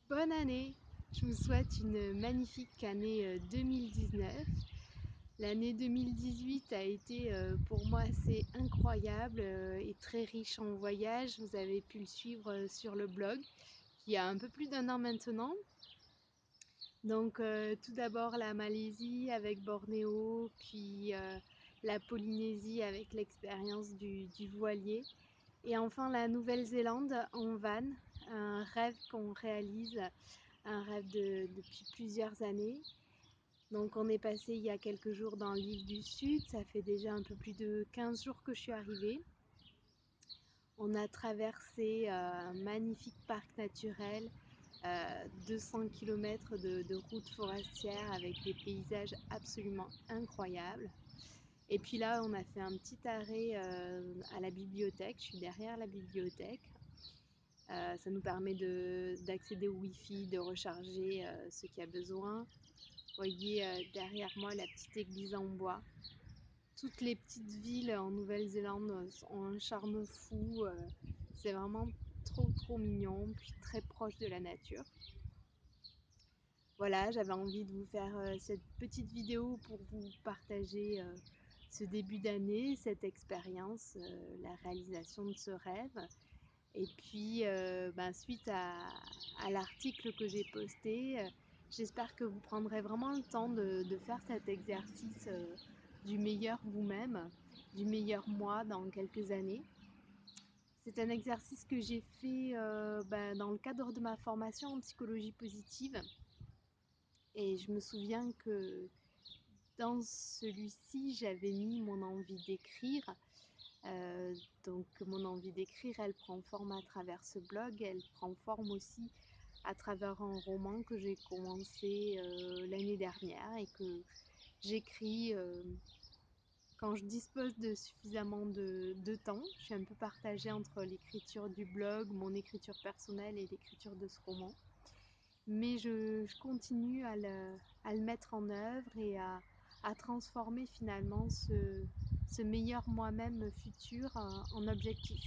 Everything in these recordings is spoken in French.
Bonne année! Je vous souhaite une magnifique année 2019. L'année 2018 a été pour moi assez incroyable et très riche en voyages. Vous avez pu le suivre sur le blog, qui a un peu plus d'un an maintenant. Donc tout d'abord la Malaisie avec Bornéo, puis la Polynésie avec l'expérience du voilier. Et enfin la Nouvelle-Zélande en van, un rêve qu'on réalise, un rêve depuis plusieurs années. Donc on est passé il y a quelques jours dans l'île du Sud, ça fait déjà un peu plus de 15 jours que je suis arrivée. On a traversé un magnifique parc naturel, 200 km de routes forestières avec des paysages absolument incroyables. Et puis là, on a fait un petit arrêt à la bibliothèque. Je suis derrière la bibliothèque. Ça nous permet d'accéder au Wi-Fi, de recharger ce qu'il y a besoin. Vous voyez derrière moi la petite église en bois. Toutes les petites villes en Nouvelle-Zélande ont un charme fou. C'est vraiment trop mignon, puis très proche de la nature. Voilà, j'avais envie de vous faire cette petite vidéo pour vous partager ce début d'année, cette expérience, la réalisation de ce rêve. Et puis, suite à l'article que j'ai posté, j'espère que vous prendrez vraiment le temps de faire cet exercice du meilleur vous-même, du meilleur moi dans quelques années. C'est un exercice que j'ai fait dans le cadre de ma formation en psychologie positive. Et je me souviens que dans celui-ci, j'avais mis mon envie d'écrire. Donc mon envie d'écrire, elle prend forme à travers ce blog, elle prend forme aussi à travers un roman que j'ai commencé l'année dernière et que j'écris quand je dispose de suffisamment de temps. Je suis un peu partagée entre l'écriture du blog, mon écriture personnelle et l'écriture de ce roman. Mais je continue à le mettre en œuvre et à transformer finalement ce meilleur moi-même futur en objectif.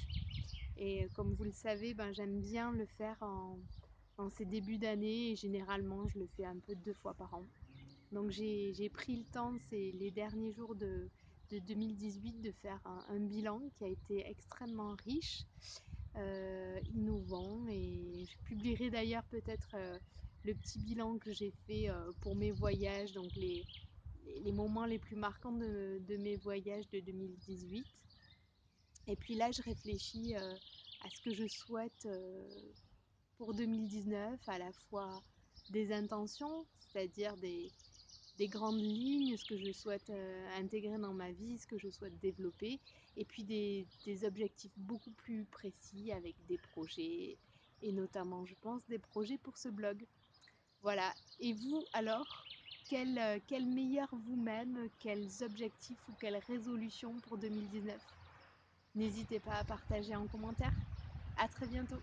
Et comme vous le savez, j'aime bien le faire en ces débuts d'année et généralement je le fais un peu 2 fois par an. Donc j'ai pris le temps les derniers jours de 2018 de faire un bilan qui a été extrêmement riche, innovant, et je publierai d'ailleurs peut-être le petit bilan que j'ai fait pour mes voyages, donc les moments les plus marquants de mes voyages de 2018. Et puis là, je réfléchis à ce que je souhaite pour 2019, à la fois des intentions, c'est-à-dire des grandes lignes, ce que je souhaite intégrer dans ma vie, ce que je souhaite développer, et puis des objectifs beaucoup plus précis avec des projets, et notamment, je pense, des projets pour ce blog. Voilà. Et vous, alors, quel meilleur vous-même, quels objectifs ou quelles résolutions pour 2019? N'hésitez pas à partager en commentaire. À très bientôt.